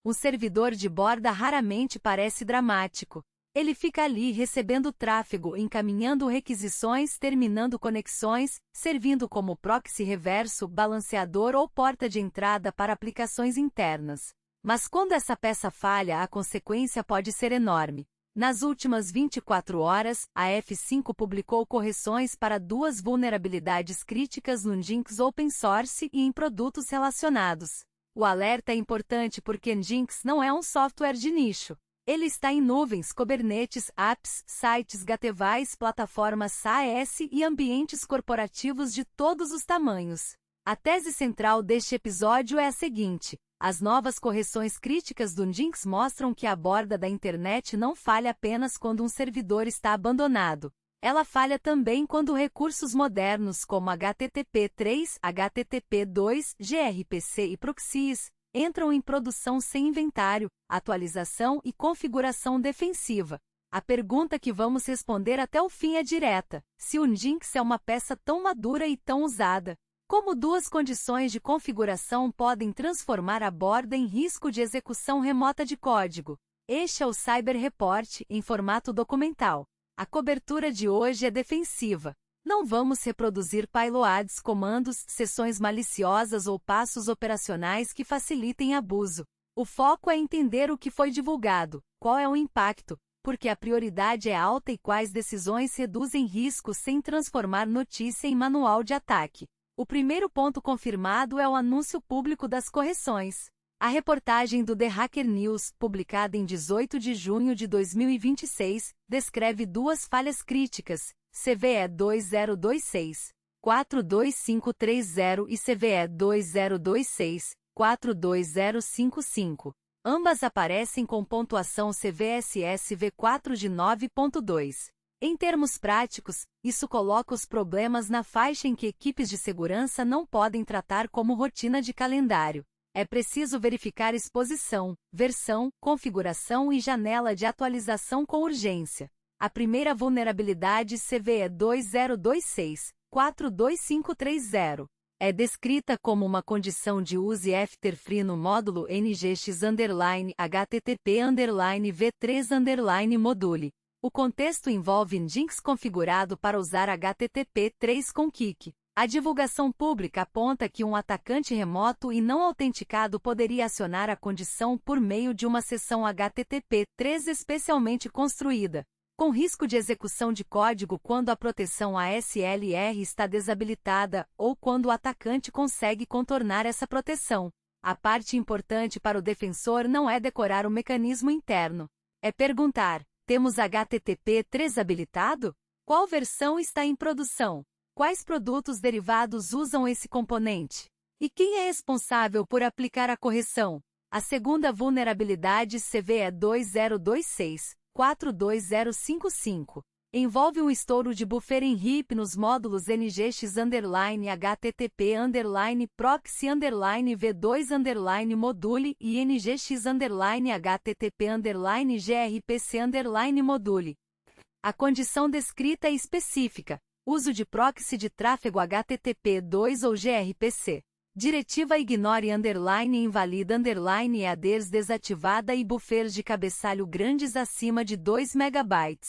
Um servidor de borda raramente parece dramático. Ele fica ali recebendo tráfego, encaminhando requisições, terminando conexões, servindo como proxy reverso, balanceador ou porta de entrada para aplicações internas. Mas quando essa peça falha, a consequência pode ser enorme. Nas últimas 24 horas, a F5 publicou correções para 2 vulnerabilidades críticas no Nginx Open Source e em produtos relacionados. O alerta é importante porque Nginx não é um software de nicho. Ele está em nuvens, Kubernetes, apps, sites gatewais, plataformas SaaS e ambientes corporativos de todos os tamanhos. A tese central deste episódio é a seguinte: as novas correções críticas do Nginx mostram que a borda da internet não falha apenas quando um servidor está abandonado. Ela falha também quando recursos modernos como HTTP3, HTTP2, gRPC e proxies entram em produção sem inventário, atualização e configuração defensiva. A pergunta que vamos responder até o fim é direta: se o Nginx é uma peça tão madura e tão usada, como 2 condições de configuração podem transformar a borda em risco de execução remota de código? Este é o Cyber Report em formato documental. A cobertura de hoje é defensiva. Não vamos reproduzir payloads, comandos, sessões maliciosas ou passos operacionais que facilitem abuso. O foco é entender o que foi divulgado, qual é o impacto, porque a prioridade é alta e quais decisões reduzem risco sem transformar notícia em manual de ataque. O primeiro ponto confirmado é o anúncio público das correções. A reportagem do The Hacker News, publicada em 18 de junho de 2026, descreve 2 falhas críticas, CVE 2026, 42530 e CVE 2026, 42055. Ambas aparecem com pontuação CVSS-V4 de 9.2. Em termos práticos, isso coloca os problemas na faixa em que equipes de segurança não podem tratar como rotina de calendário. É preciso verificar exposição, versão, configuração e janela de atualização com urgência. A primeira vulnerabilidade CVE 2026, 42530, é descrita como uma condição de use after free no módulo NGX_HTTP_V3_module. O contexto envolve Nginx configurado para usar HTTP3 com kick. A divulgação pública aponta que um atacante remoto e não autenticado poderia acionar a condição por meio de uma sessão HTTP3 especialmente construída, com risco de execução de código quando a proteção ASLR está desabilitada ou quando o atacante consegue contornar essa proteção. A parte importante para o defensor não é decorar o mecanismo interno. É perguntar: temos HTTP3 habilitado? Qual versão está em produção? Quais produtos derivados usam esse componente? E quem é responsável por aplicar a correção? A segunda vulnerabilidade CVE 2026, 42055, envolve um estouro de buffer em RIP nos módulos NGX_HTTP_proxy_V2_module e NGX_HTTP_gRPC_module. A condição descrita é específica: uso de proxy de tráfego HTTP2 ou gRPC. Diretiva ignore invalida EADERS desativada e buffers de cabeçalho grandes acima de 2 MB.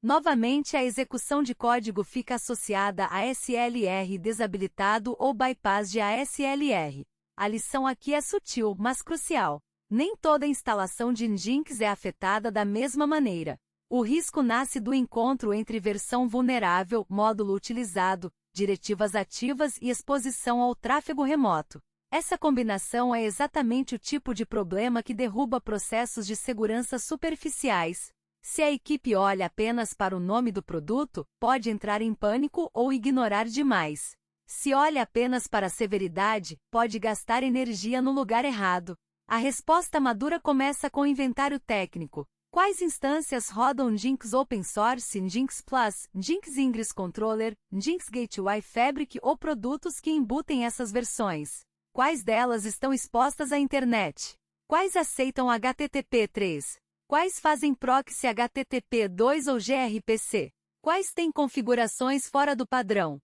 Novamente, a execução de código fica associada a ASLR desabilitado ou bypass de ASLR. A lição aqui é sutil, mas crucial. Nem toda instalação de Nginx é afetada da mesma maneira. O risco nasce do encontro entre versão vulnerável, módulo utilizado, diretivas ativas e exposição ao tráfego remoto. Essa combinação é exatamente o tipo de problema que derruba processos de segurança superficiais. Se a equipe olha apenas para o nome do produto, pode entrar em pânico ou ignorar demais. Se olha apenas para a severidade, pode gastar energia no lugar errado. A resposta madura começa com o inventário técnico. Quais instâncias rodam Nginx Open Source, Nginx Plus, Nginx Ingress Controller, Nginx Gateway Fabric ou produtos que embutem essas versões? Quais delas estão expostas à internet? Quais aceitam HTTP3? Quais fazem proxy HTTP2 ou gRPC? Quais têm configurações fora do padrão?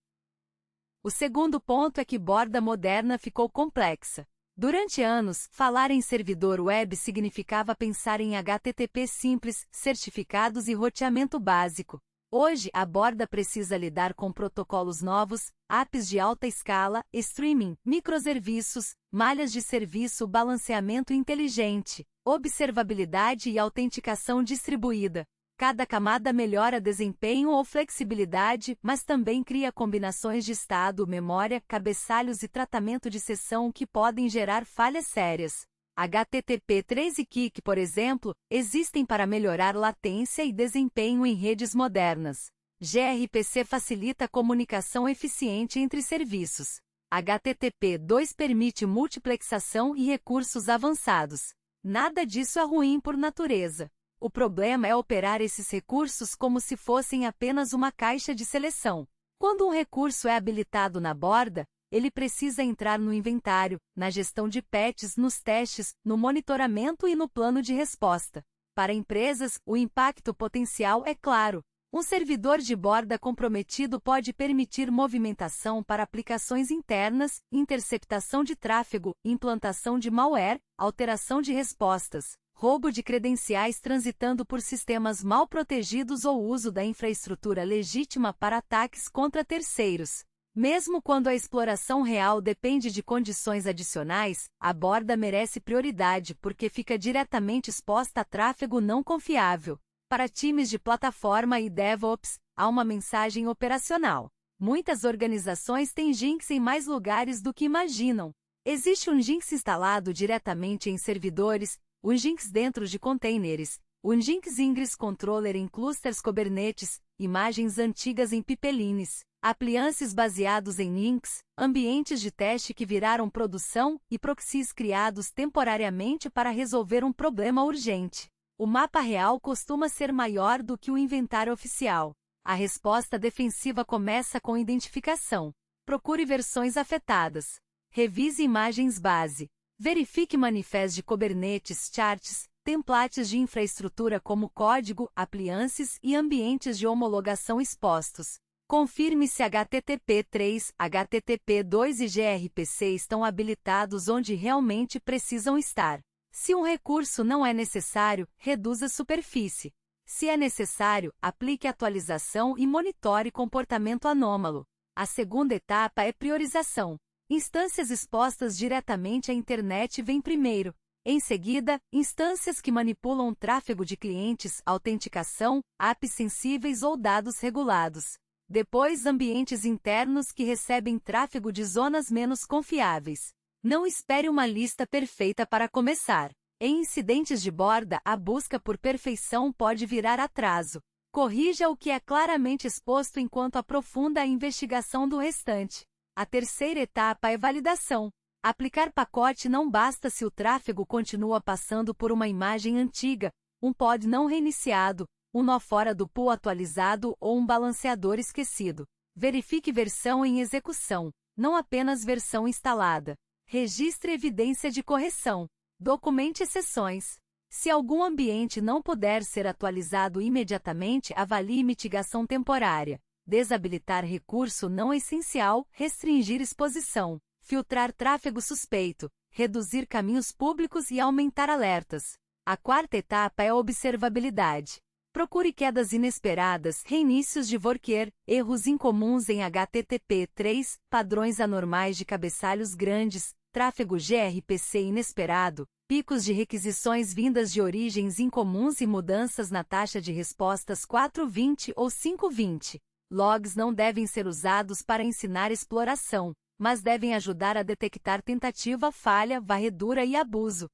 O segundo ponto é que borda moderna ficou complexa. Durante anos, falar em servidor web significava pensar em HTTP simples, certificados e roteamento básico. Hoje, a borda precisa lidar com protocolos novos, APIs de alta escala, streaming, microserviços, malhas de serviço, balanceamento inteligente, observabilidade e autenticação distribuída. Cada camada melhora desempenho ou flexibilidade, mas também cria combinações de estado, memória, cabeçalhos e tratamento de sessão que podem gerar falhas sérias. HTTP3 e QoQ, por exemplo, existem para melhorar latência e desempenho em redes modernas. gRPC facilita a comunicação eficiente entre serviços. HTTP2 permite multiplexação e recursos avançados. Nada disso é ruim por natureza. O problema é operar esses recursos como se fossem apenas uma caixa de seleção. Quando um recurso é habilitado na borda, ele precisa entrar no inventário, na gestão de patches, nos testes, no monitoramento e no plano de resposta. Para empresas, o impacto potencial é claro. Um servidor de borda comprometido pode permitir movimentação para aplicações internas, interceptação de tráfego, implantação de malware, alteração de respostas, roubo de credenciais transitando por sistemas mal protegidos ou uso da infraestrutura legítima para ataques contra terceiros. Mesmo quando a exploração real depende de condições adicionais, a borda merece prioridade porque fica diretamente exposta a tráfego não confiável. Para times de plataforma e DevOps, há uma mensagem operacional. Muitas organizações têm Jinx em mais lugares do que imaginam. Existe um Jinx instalado diretamente em servidores, um Jinx dentro de containers, um Jinx Ingress Controller em clusters Kubernetes, imagens antigas em pipelines, appliances baseados em Linux, ambientes de teste que viraram produção e proxies criados temporariamente para resolver um problema urgente. O mapa real costuma ser maior do que o inventário oficial. A resposta defensiva começa com identificação. Procure versões afetadas. Revise imagens base. Verifique manifestos de Kubernetes, charts, templates de infraestrutura como código, appliances e ambientes de homologação expostos. Confirme se HTTP3, HTTP2 e gRPC estão habilitados onde realmente precisam estar. Se um recurso não é necessário, reduza a superfície. Se é necessário, aplique atualização e monitore comportamento anômalo. A segunda etapa é priorização. Instâncias expostas diretamente à internet vêm primeiro. Em seguida, instâncias que manipulam tráfego de clientes, autenticação, apps sensíveis ou dados regulados. Depois, ambientes internos que recebem tráfego de zonas menos confiáveis. Não espere uma lista perfeita para começar. Em incidentes de borda, a busca por perfeição pode virar atraso. Corrija o que é claramente exposto enquanto aprofunda a investigação do restante. A terceira etapa é validação. Aplicar pacote não basta se o tráfego continua passando por uma imagem antiga, um pod não reiniciado, um nó fora do pool atualizado ou um balanceador esquecido. Verifique versão em execução, não apenas versão instalada. Registre evidência de correção. Documente exceções. Se algum ambiente não puder ser atualizado imediatamente, avalie mitigação temporária. Desabilitar recurso não essencial, restringir exposição, filtrar tráfego suspeito, reduzir caminhos públicos e aumentar alertas. A quarta etapa é a observabilidade. Procure quedas inesperadas, reinícios de worker, erros incomuns em HTTP3, padrões anormais de cabeçalhos grandes, tráfego gRPC inesperado, picos de requisições vindas de origens incomuns e mudanças na taxa de respostas 420 ou 520. Logs não devem ser usados para ensinar exploração, mas devem ajudar a detectar tentativa, falha, varredura e abuso.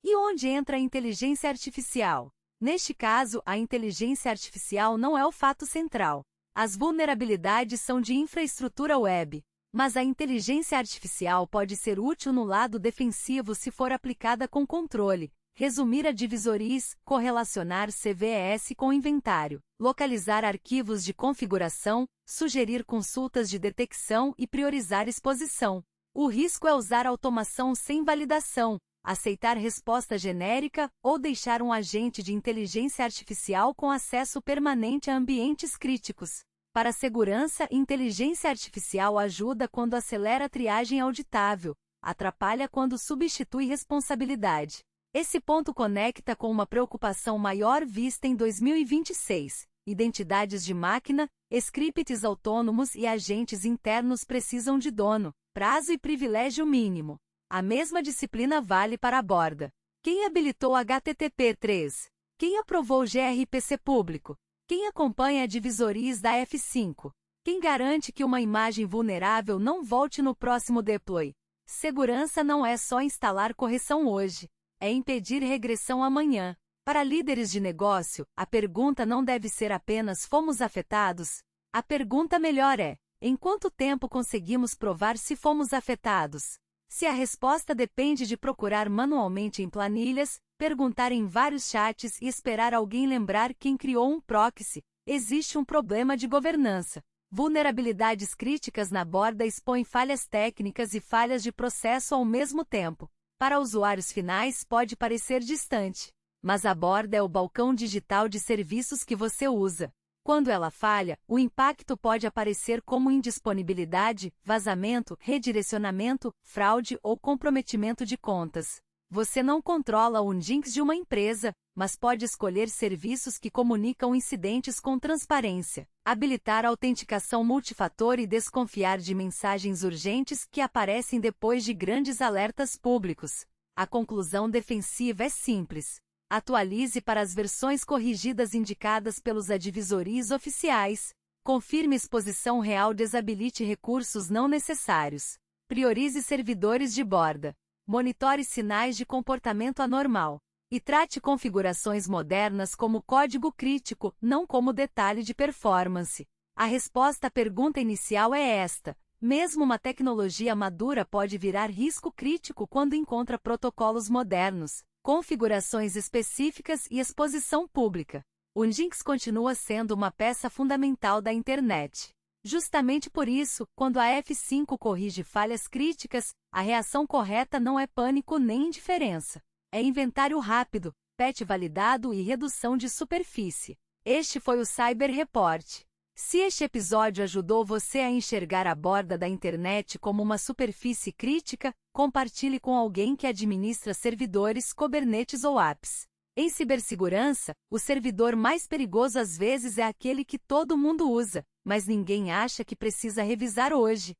E onde entra a inteligência artificial? Neste caso, a inteligência artificial não é o fato central. As vulnerabilidades são de infraestrutura web, mas a inteligência artificial pode ser útil no lado defensivo se for aplicada com controle. Resumir a divisorias, correlacionar CVEs com inventário, localizar arquivos de configuração, sugerir consultas de detecção e priorizar exposição. O risco é usar automação sem validação, aceitar resposta genérica ou deixar um agente de inteligência artificial com acesso permanente a ambientes críticos. Para a segurança, inteligência artificial ajuda quando acelera a triagem auditável, atrapalha quando substitui responsabilidade. Esse ponto conecta com uma preocupação maior vista em 2026. Identidades de máquina, scripts autônomos e agentes internos precisam de dono, prazo e privilégio mínimo. A mesma disciplina vale para a borda. Quem habilitou HTTP/3? Quem aprovou o gRPC público? Quem acompanha a divisorias da F5? Quem garante que uma imagem vulnerável não volte no próximo deploy? Segurança não é só instalar correção hoje, é impedir regressão amanhã. Para líderes de negócio, a pergunta não deve ser apenas fomos afetados? A pergunta melhor é: em quanto tempo conseguimos provar se fomos afetados? Se a resposta depende de procurar manualmente em planilhas, perguntar em vários chats e esperar alguém lembrar quem criou um proxy, existe um problema de governança. Vulnerabilidades críticas na borda expõem falhas técnicas e falhas de processo ao mesmo tempo. Para usuários finais pode parecer distante, mas a borda é o balcão digital de serviços que você usa. Quando ela falha, o impacto pode aparecer como indisponibilidade, vazamento, redirecionamento, fraude ou comprometimento de contas. Você não controla o Nginx de uma empresa, mas pode escolher serviços que comunicam incidentes com transparência, habilitar a autenticação multifator e desconfiar de mensagens urgentes que aparecem depois de grandes alertas públicos. A conclusão defensiva é simples. Atualize para as versões corrigidas indicadas pelos advisorias oficiais. Confirme exposição real, desabilite recursos não necessários. Priorize servidores de borda. Monitore sinais de comportamento anormal. E trate configurações modernas como código crítico, não como detalhe de performance. A resposta à pergunta inicial é esta: mesmo uma tecnologia madura pode virar risco crítico quando encontra protocolos modernos, configurações específicas e exposição pública. O Nginx continua sendo uma peça fundamental da internet. Justamente por isso, quando a F5 corrige falhas críticas, a reação correta não é pânico nem indiferença. É inventário rápido, patch validado e redução de superfície. Este foi o Cyber Report. Se este episódio ajudou você a enxergar a borda da internet como uma superfície crítica, compartilhe com alguém que administra servidores, Kubernetes ou apps. Em cibersegurança, o servidor mais perigoso às vezes é aquele que todo mundo usa, mas ninguém acha que precisa revisar hoje.